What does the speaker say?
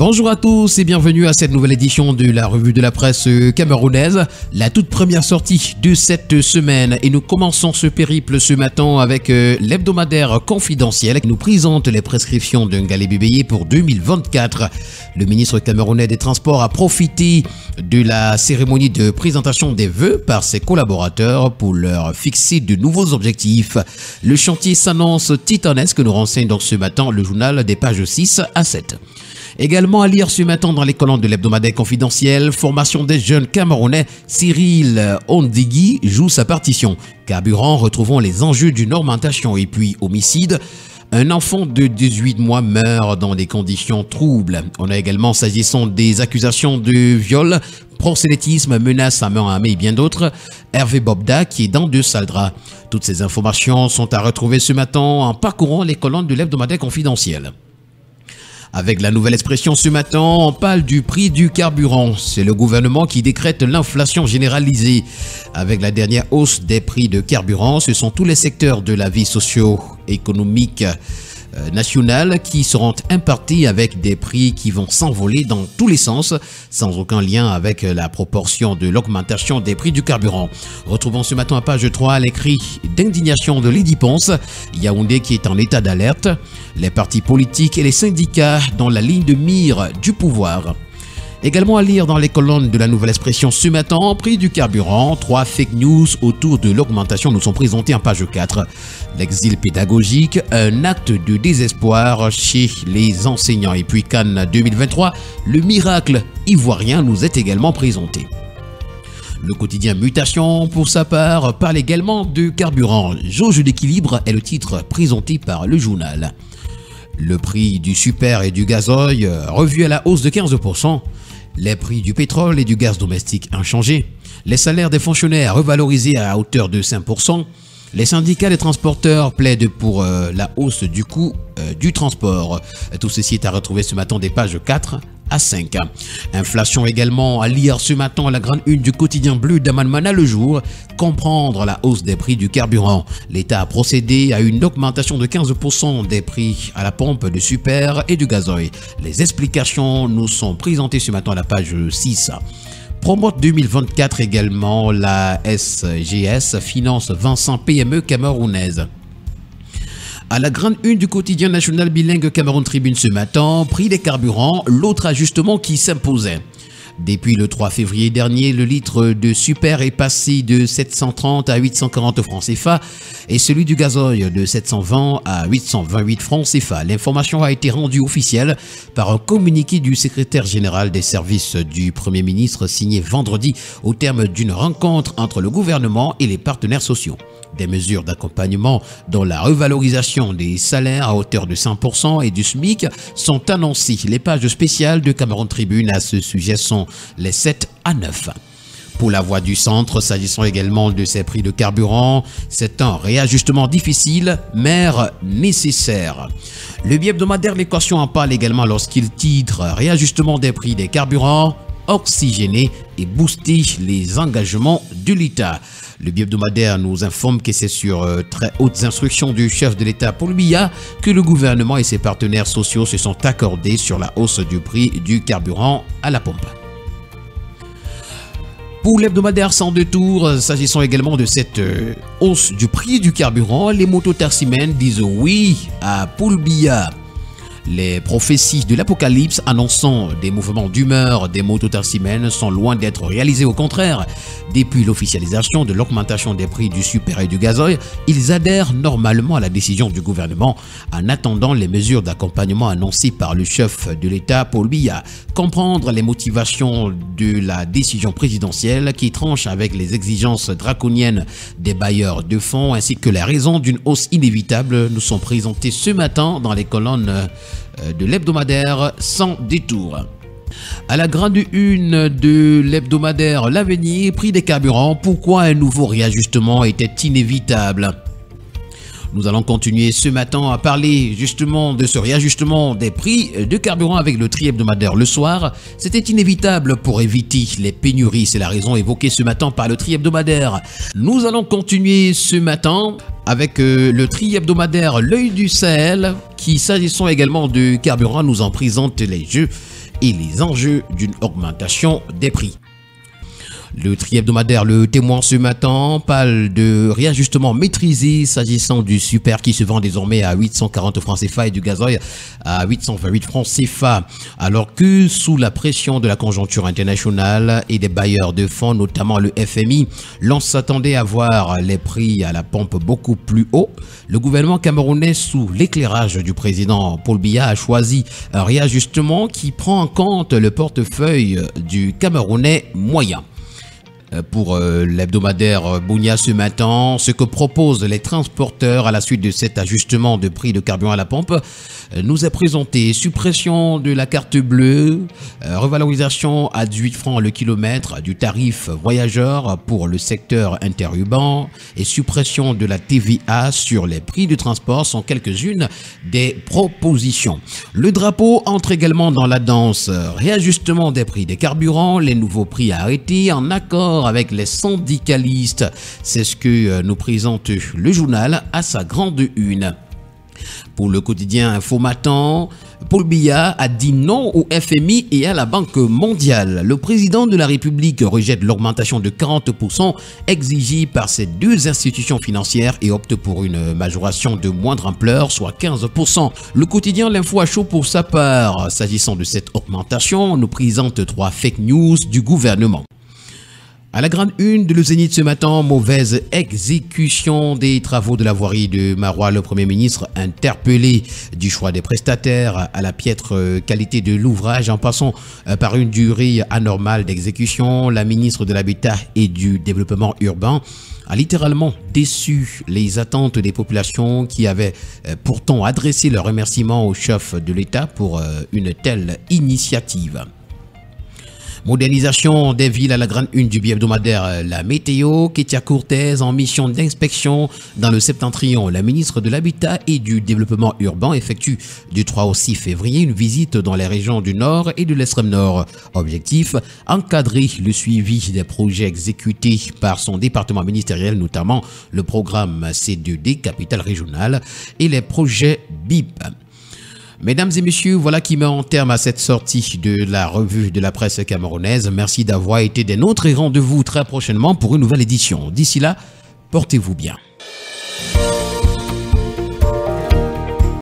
Bonjour à tous et bienvenue à cette nouvelle édition de la revue de la presse camerounaise, la toute première sortie de cette semaine. Et nous commençons ce périple ce matin avec l'hebdomadaire Confidentiel qui nous présente les prescriptions d'un galet bébé pour 2024. Le ministre camerounais des Transports a profité de la cérémonie de présentation des vœux par ses collaborateurs pour leur fixer de nouveaux objectifs. Le chantier s'annonce titanesque, nous renseigne donc ce matin le journal des pages 6 à 7. Également à lire ce matin dans les colonnes de l'hebdomadaire Confidentiel, formation des jeunes Camerounais, Cyril Ondigui joue sa partition. Carburant, retrouvons les enjeux d'une augmentation et puis homicide. Un enfant de 18 mois meurt dans des conditions troubles. On a également, s'agissant des accusations de viol, proxénétisme, menace à main armée et bien d'autres, Hervé Bobda qui est dans de sales draps. Toutes ces informations sont à retrouver ce matin en parcourant les colonnes de l'hebdomadaire Confidentiel. Avec la nouvelle expression ce matin, on parle du prix du carburant. C'est le gouvernement qui décrète l'inflation généralisée. Avec la dernière hausse des prix de carburant, ce sont tous les secteurs de la vie socio-économique nationale qui seront impactés avec des prix qui vont s'envoler dans tous les sens, sans aucun lien avec la proportion de l'augmentation des prix du carburant. Retrouvons ce matin à page 3 les cris d'indignation de Lady Ponce, Yaoundé qui est en état d'alerte, les partis politiques et les syndicats dans la ligne de mire du pouvoir. Également à lire dans les colonnes de la nouvelle expression ce matin, prix du carburant, 3 fake news autour de l'augmentation nous sont présentés en page 4. L'exil pédagogique, un acte de désespoir chez les enseignants. Et puis Cannes 2023, le miracle ivoirien nous est également présenté. Le quotidien Mutation, pour sa part, parle également de carburant. Jauge d'équilibre est le titre présenté par le journal. Le prix du super et du gazoil revu à la hausse de 15%. Les prix du pétrole et du gaz domestique inchangés. Les salaires des fonctionnaires revalorisés à hauteur de 5%. Les syndicats des transporteurs plaident pour la hausse du coût du transport. Tout ceci est à retrouver ce matin des pages 4 à 5. Inflation également à lire ce matin à la grande une du quotidien bleu d'Amanmana le jour. Comprendre la hausse des prix du carburant. L'État a procédé à une augmentation de 15% des prix à la pompe de super et du gazoil. Les explications nous sont présentées ce matin à la page 6. Promote 2024 également, la SGS finance Vincent PME camerounaise. À la grande une du quotidien national bilingue Cameroun Tribune ce matin, prix des carburants, l'autre ajustement qui s'imposait. Depuis le 3 février dernier, le litre de super est passé de 730 à 840 francs CFA et celui du gazoil de 720 à 828 francs CFA. L'information a été rendue officielle par un communiqué du secrétaire général des services du Premier ministre signé vendredi au terme d'une rencontre entre le gouvernement et les partenaires sociaux. Des mesures d'accompagnement dont la revalorisation des salaires à hauteur de 5% et du SMIC sont annoncées. Les pages spéciales de Cameroun Tribune à ce sujet sont les 7 à 9. Pour la voie du centre, s'agissant également de ces prix de carburant, c'est un réajustement difficile, mais nécessaire. Le bi-hebdomadaire L'Équation en parle également lorsqu'il titre « Réajustement des prix des carburants, oxygéner et booster les engagements de l'État ». Le bi-hebdomadaire nous informe que c'est sur très hautes instructions du chef de l'État Paul Biya que le gouvernement et ses partenaires sociaux se sont accordés sur la hausse du prix du carburant à la pompe. Pour l'hebdomadaire sans détour, s'agissant également de cette hausse du prix du carburant, les mototaximens disent oui à Paul Biya. Les prophéties de l'apocalypse annonçant des mouvements d'humeur des mototaximens sont loin d'être réalisées. Au contraire, depuis l'officialisation de l'augmentation des prix du super et du gazoil, ils adhèrent normalement à la décision du gouvernement en attendant les mesures d'accompagnement annoncées par le chef de l'État, Paul Biya. Comprendre les motivations de la décision présidentielle qui tranche avec les exigences draconiennes des bailleurs de fonds ainsi que les raisons d'une hausse inévitable nous sont présentées ce matin dans les colonnes de l'hebdomadaire sans détour. À la grande une de l'hebdomadaire L'Avenir, prix des carburants, pourquoi un nouveau réajustement était inévitable? Nous allons continuer ce matin à parler justement de ce réajustement des prix de carburant avec le tri-hebdomadaire Le Soir. C'était inévitable pour éviter les pénuries, c'est la raison évoquée ce matin par le tri-hebdomadaire. Nous allons continuer ce matin avec le tri-hebdomadaire L'Œil du Sahel qui, s'agissant également de carburant, nous en présente les jeux et les enjeux d'une augmentation des prix. Le tri-hebdomadaire Le Témoin ce matin parle de réajustement maîtrisé s'agissant du super qui se vend désormais à 840 francs CFA et du gazoil à 828 francs CFA. Alors que sous la pression de la conjoncture internationale et des bailleurs de fonds, notamment le FMI, l'on s'attendait à voir les prix à la pompe beaucoup plus haut. Le gouvernement camerounais, sous l'éclairage du président Paul Biya, a choisi un réajustement qui prend en compte le portefeuille du Camerounais moyen. Pour l'hebdomadaire Bounia ce matin, ce que proposent les transporteurs à la suite de cet ajustement de prix de carburant à la pompe nous est présenté. Suppression de la carte bleue, revalorisation à 18 francs le kilomètre du tarif voyageur pour le secteur interurbain et suppression de la TVA sur les prix de transport sont quelques-unes des propositions. Le drapeau entre également dans la danse. Réajustement des prix des carburants, les nouveaux prix arrêtés en accord avec les syndicalistes. C'est ce que nous présente le journal à sa grande une. Pour le quotidien Info Matin, Paul Biya a dit non au FMI et à la Banque mondiale. Le président de la République rejette l'augmentation de 40% exigée par ces deux institutions financières et opte pour une majoration de moindre ampleur, soit 15%. Le quotidien L'Info à chaud pour sa part. S'agissant de cette augmentation, on nous présente 3 fake news du gouvernement. À la grande une de Le Zénith ce matin, mauvaise exécution des travaux de la voirie de Marois. Le Premier ministre interpellé du choix des prestataires à la piètre qualité de l'ouvrage en passant par une durée anormale d'exécution. La ministre de l'Habitat et du Développement urbain a littéralement déçu les attentes des populations qui avaient pourtant adressé leurs remerciements au chef de l'État pour une telle initiative. Modernisation des villes à la grande une du bi-hebdomadaire La Météo. Ketia Cortez en mission d'inspection dans le Septentrion. La ministre de l'Habitat et du Développement urbain effectue du 3 au 6 février une visite dans les régions du Nord et de l'extrême Nord. Objectif, encadrer le suivi des projets exécutés par son département ministériel, notamment le programme C2D, capitale régionale, et les projets BIP. Mesdames et messieurs, voilà qui met en terme à cette sortie de la revue de la presse camerounaise. Merci d'avoir été des nôtres et rendez-vous très prochainement pour une nouvelle édition. D'ici là, portez-vous bien.